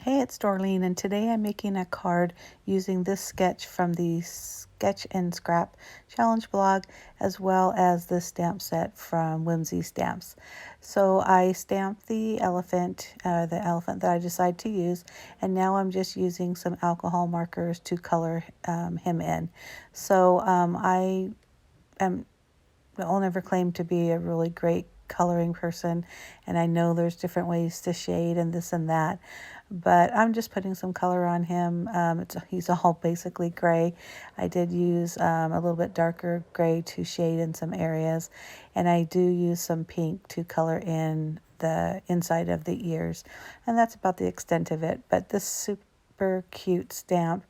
Hey, it's Dorleen, and today I'm making a card using this sketch from the Sketch and Scrap Challenge blog, as well as the stamp set from Whimsy Stamps. So I stamped the elephant that I decided to use, and now I'm just using some alcohol markers to color him in. So I'll never claim to be a really great coloring person, and I know there's different ways to shade and this and that, but I'm just putting some color on him. He's all basically gray. I did use a little bit darker gray to shade in some areas, and I do use some pink to color in the inside of the ears, and that's about the extent of it. But this super cute stamp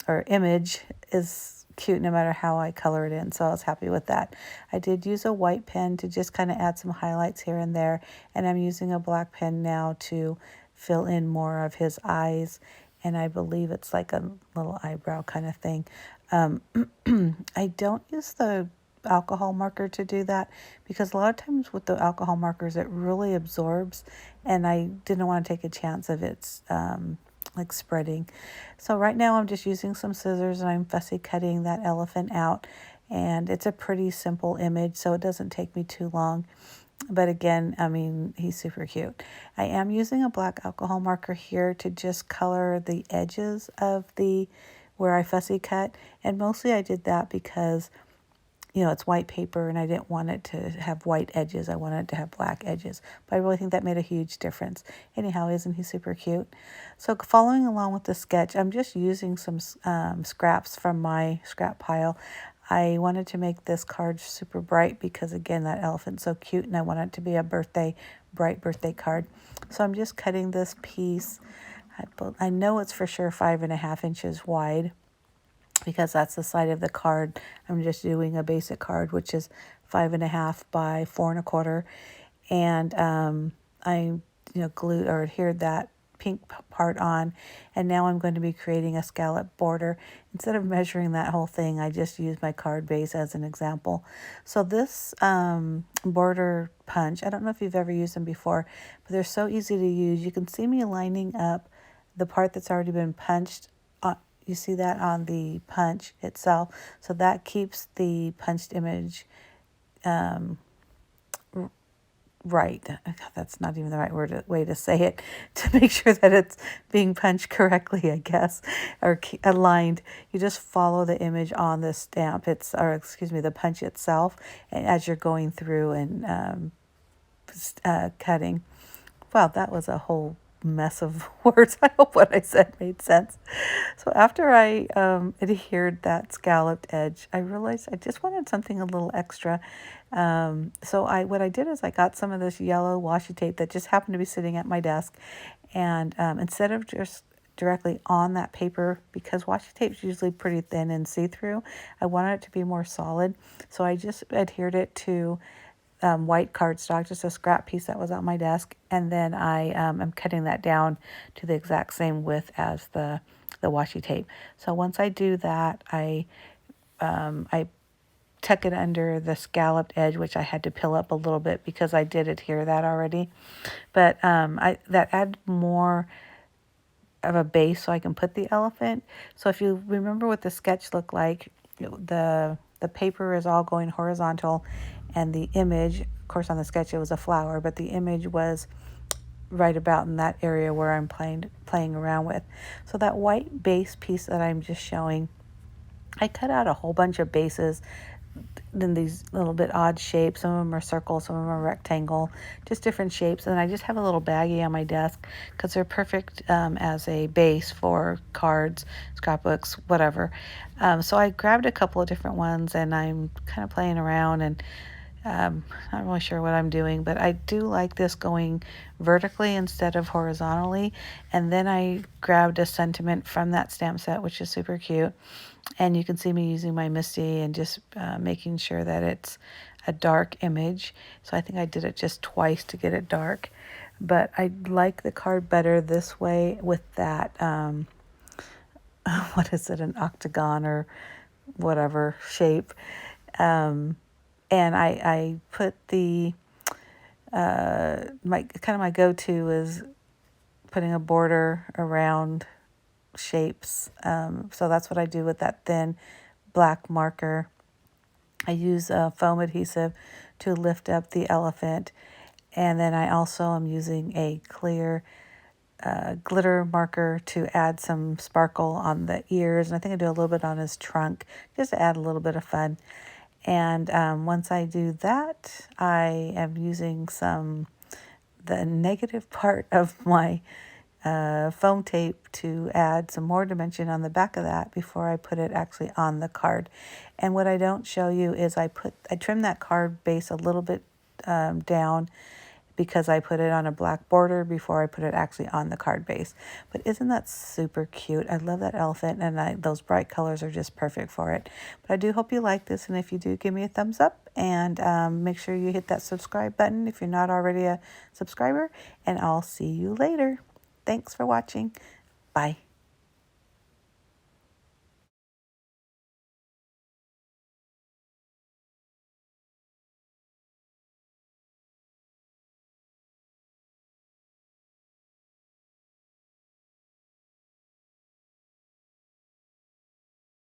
or image is cute no matter how I color it in, so I was happy with that. I did use a white pen to just kind of add some highlights here and there, and I'm using a black pen now to fill in more of his eyes, and I believe it's like a little eyebrow kind of thing. I don't use the alcohol marker to do that because a lot of times with the alcohol markers it really absorbs, and I didn't want to take a chance of its like spreading. So right now I'm just using some scissors and I'm fussy cutting that elephant out, and it's a pretty simple image, so it doesn't take me too long. But again, I mean, he's super cute. I am using a black alcohol marker here to just color the edges of where I fussy cut, and mostly I did that because it's white paper and I didn't want it to have white edges. I wanted it to have black edges. But I really think that made a huge difference. Anyhow, isn't he super cute? So following along with the sketch, I'm just using some scraps from my scrap pile. I wanted to make this card super bright because, again, that elephant's so cute and I want it to be a bright birthday card. So I'm just cutting this piece. I know it's for sure 5.5 inches wide, because that's the side of the card. I'm just doing a basic card, which is 5.5 by 4.25. And I, glued or adhered that pink part on. And now I'm going to be creating a scallop border. Instead of measuring that whole thing, I just use my card base as an example. So this border punch, I don't know if you've ever used them before, but they're so easy to use. You can see me lining up the part that's already been punched. You see that on the punch itself. So that keeps the punched image right. That's not even the right way to say it. To make sure that it's being punched correctly, I guess, or aligned. You just follow the image on the stamp. The punch itself, and as you're going through and cutting. Wow, that was a whole mess of words. I hope what I said made sense. So after I adhered that scalloped edge, I realized I just wanted something a little extra. So what I did is I got some of this yellow washi tape that just happened to be sitting at my desk, and instead of just directly on that paper, because washi tape is usually pretty thin and see-through, I wanted it to be more solid. So I just adhered it to white cardstock, just a scrap piece that was on my desk, and then I am cutting that down to the exact same width as the washi tape. So once I do that, I tuck it under the scalloped edge, which I had to peel up a little bit because I did adhere that already. But that added more of a base so I can put the elephant. So if you remember what the sketch looked like, the paper is all going horizontal, and the image, of course on the sketch it was a flower, but the image was right about in that area where I'm playing around with. So that white base piece that I'm just showing, I cut out a whole bunch of bases in these little bit odd shapes. Some of them are circles, some of them are rectangle, just different shapes. And I just have a little baggie on my desk because they're perfect as a base for cards, scrapbooks, whatever. So I grabbed a couple of different ones and I'm kind of playing around and not really sure what I'm doing, but I do like this going vertically instead of horizontally. And then I grabbed a sentiment from that stamp set, which is super cute. And you can see me using my Misty and just making sure that it's a dark image. So I think I did it just twice to get it dark. But I like the card better this way with that, what is it, an octagon or whatever shape. And I put my go-to is putting a border around shapes. So that's what I do with that thin black marker. I use foam adhesive to lift up the elephant. And then I also am using a clear glitter marker to add some sparkle on the ears. And I think I do a little bit on his trunk just to add a little bit of fun. And once I do that, I am using the negative part of my foam tape to add some more dimension on the back of that before I put it actually on the card. And what I don't show you is I trim that card base a little bit down because I put it on a black border before I put it actually on the card base. But isn't that super cute? I love that elephant, and those bright colors are just perfect for it. But I do hope you like this, and if you do, give me a thumbs up, and make sure you hit that subscribe button if you're not already a subscriber, and I'll see you later. Thanks for watching. Bye.